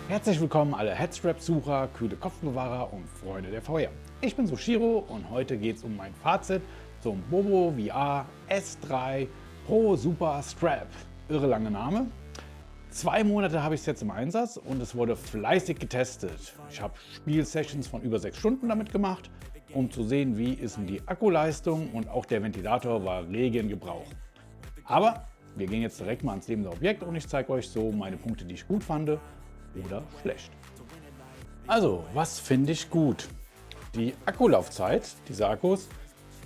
Herzlich willkommen alle Headstrap-Sucher, kühle Kopfbewahrer und Freunde der VR. Ich bin Sushiro und heute geht es um mein Fazit zum Bobo VR S3 Pro Super Strap. Irre lange Name. 2 Monate habe ich es jetzt im Einsatz und es wurde fleißig getestet. Ich habe Spielsessions von über 6 Stunden damit gemacht, um zu sehen, wie ist denn die Akkuleistung, und auch der Ventilator war rege in Gebrauch. Aber wir gehen jetzt direkt mal ans lebende Objekt und ich zeige euch so meine Punkte, die ich gut fand oder schlecht. Also, was finde ich gut? Die Akkulaufzeit dieser Akkus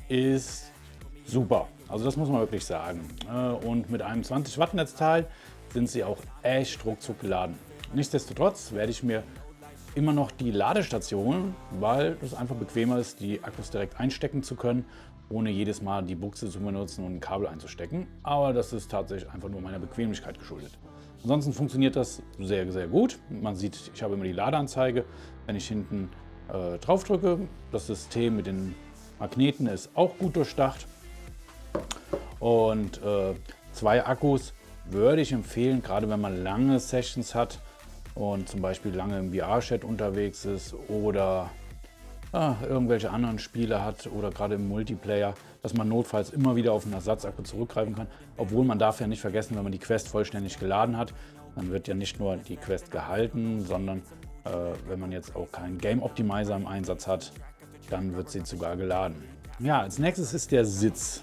ist super. Also das muss man wirklich sagen. Und mit einem 20 Watt Netzteil sind sie auch echt ruckzuck geladen. Nichtsdestotrotz werde ich mir immer noch die Ladestation, weil es einfach bequemer ist, die Akkus direkt einstecken zu können, ohne jedes Mal die Buchse zu benutzen und ein Kabel einzustecken. Aber das ist tatsächlich einfach nur meiner Bequemlichkeit geschuldet. Ansonsten funktioniert das sehr, sehr gut. Man sieht, ich habe immer die Ladeanzeige, wenn ich hinten drauf drücke. Das System mit den Magneten ist auch gut durchdacht. Und 2 Akkus würde ich empfehlen, gerade wenn man lange Sessions hat und zum Beispiel lange im VR-Chat unterwegs ist oder irgendwelche anderen Spiele hat oder gerade im Multiplayer, dass man notfalls immer wieder auf einen Ersatzakku zurückgreifen kann. Obwohl man darf ja nicht vergessen, wenn man die Quest vollständig geladen hat, dann wird ja nicht nur die Quest gehalten, sondern wenn man jetzt auch keinen Game Optimizer im Einsatz hat, dann wird sie sogar geladen. Ja, als nächstes ist der Sitz.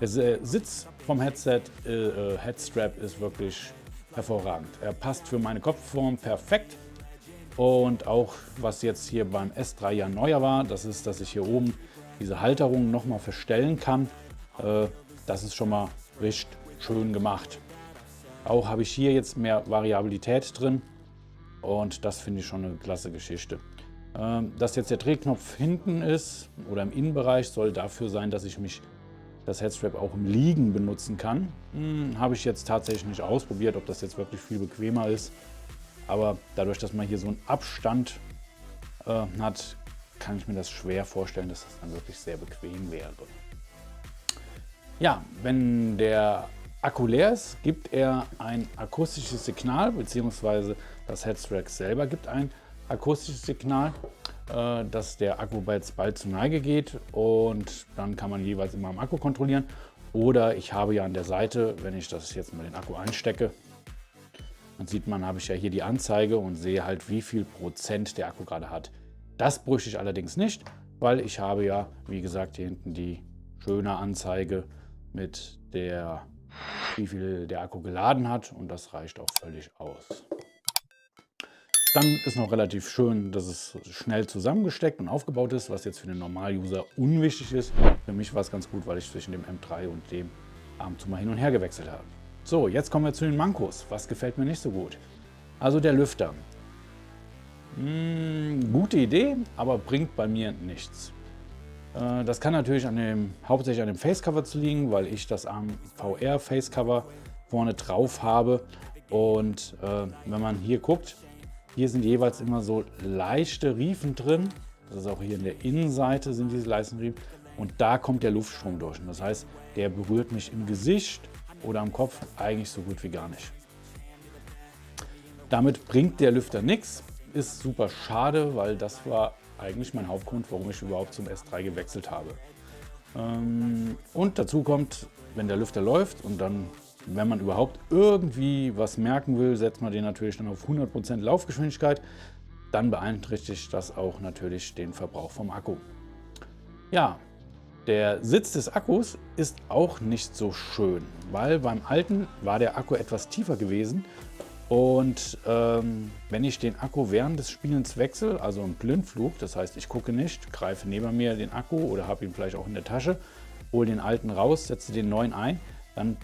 Der Sitz vom Headstrap ist wirklich hervorragend. Er passt für meine Kopfform perfekt. Und auch was jetzt hier beim S3 ja neuer war, das ist, dass ich hier oben diese Halterung nochmal verstellen kann. Das ist schon mal richtig schön gemacht. Auch habe ich hier jetzt mehr Variabilität drin und das finde ich schon eine klasse Geschichte. Dass jetzt der Drehknopf hinten ist oder im Innenbereich, soll dafür sein, dass ich das Headstrap auch im Liegen benutzen kann. Habe ich jetzt tatsächlich nicht ausprobiert, ob das jetzt wirklich viel bequemer ist. Aber dadurch, dass man hier so einen Abstand hat, kann ich mir das schwer vorstellen, dass das dann wirklich sehr bequem wäre. Ja, wenn der Akku leer ist, gibt er ein akustisches Signal, beziehungsweise das Headstrap selber gibt ein akustisches Signal, dass der Akku bald zur Neige geht, und dann kann man jeweils immer am Akku kontrollieren. Oder ich habe ja an der Seite, wenn ich das jetzt mal den Akku einstecke, dann sieht man, habe ich ja hier die Anzeige und sehe halt, wie viel Prozent der Akku gerade hat. Das bräuchte ich allerdings nicht, weil ich habe ja, wie gesagt, hier hinten die schöne Anzeige mit wie viel der Akku geladen hat, und das reicht auch völlig aus. Dann ist noch relativ schön, dass es schnell zusammengesteckt und aufgebaut ist, was jetzt für den Normal-User unwichtig ist. Für mich war es ganz gut, weil ich zwischen dem M3 und dem ab und zu mal hin und her gewechselt habe. So, jetzt kommen wir zu den Mankos. Was gefällt mir nicht so gut? Also der Lüfter. Gute Idee, aber bringt bei mir nichts. Das kann natürlich hauptsächlich an dem Facecover zu liegen, weil ich das am VR Facecover vorne drauf habe. Und wenn man hier guckt, hier sind jeweils immer so leichte Riefen drin. Das ist auch hier in der Innenseite sind diese leichten Riefen. Und da kommt der Luftstrom durch. Und das heißt, der berührt mich im Gesicht oder am Kopf eigentlich so gut wie gar nicht. Damit bringt der Lüfter nichts. Ist super schade, weil das war eigentlich mein Hauptgrund, warum ich überhaupt zum S3 gewechselt habe. Und dazu kommt, wenn der Lüfter läuft und dann, wenn man überhaupt irgendwie was merken will, setzt man den natürlich dann auf 100% Laufgeschwindigkeit. Dann beeinträchtigt das auch natürlich den Verbrauch vom Akku. Ja, der Sitz des Akkus ist auch nicht so schön, weil beim alten war der Akku etwas tiefer gewesen. Und wenn ich den Akku während des Spielens wechsle, also im Blindflug, das heißt, ich gucke nicht, greife neben mir den Akku oder habe ihn vielleicht auch in der Tasche, hole den alten raus, setze den neuen ein, dann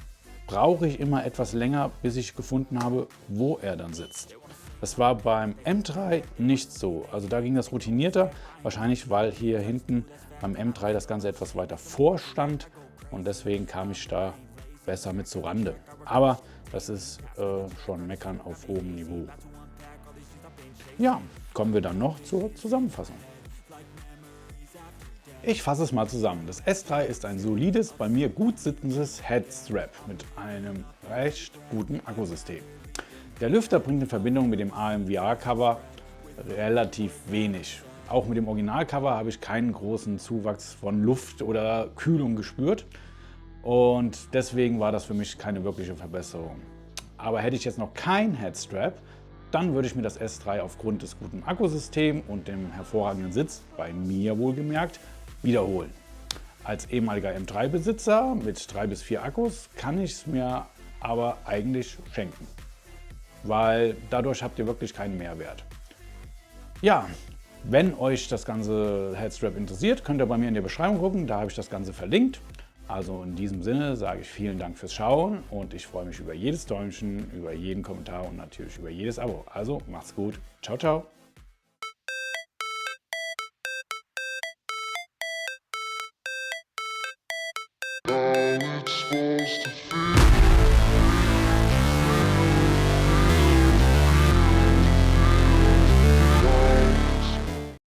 brauche ich immer etwas länger, bis ich gefunden habe, wo er dann sitzt. Das war beim M3 nicht so. Also da ging das routinierter, wahrscheinlich weil hier hinten beim M3 das Ganze etwas weiter vorstand und deswegen kam ich da besser mit zu Rande. Aber das ist schon Meckern auf hohem Niveau. Ja, kommen wir dann noch zur Zusammenfassung. Ich fasse es mal zusammen. Das S3 ist ein solides, bei mir gut sitzendes Headstrap mit einem recht guten Akkusystem. Der Lüfter bringt in Verbindung mit dem AMVR-Cover relativ wenig. Auch mit dem Originalcover habe ich keinen großen Zuwachs von Luft oder Kühlung gespürt und deswegen war das für mich keine wirkliche Verbesserung. Aber hätte ich jetzt noch kein Headstrap, dann würde ich mir das S3 aufgrund des guten Akkusystems und dem hervorragenden Sitz, bei mir wohlgemerkt, wiederholen. Als ehemaliger M3-Besitzer mit 3 bis 4 Akkus kann ich es mir aber eigentlich schenken, weil dadurch habt ihr wirklich keinen Mehrwert. Ja, wenn euch das ganze Headstrap interessiert, könnt ihr bei mir in der Beschreibung gucken, da habe ich das Ganze verlinkt. Also in diesem Sinne sage ich vielen Dank fürs Schauen und ich freue mich über jedes Däumchen, über jeden Kommentar und natürlich über jedes Abo. Also macht's gut. Ciao, ciao. How it's supposed to feel.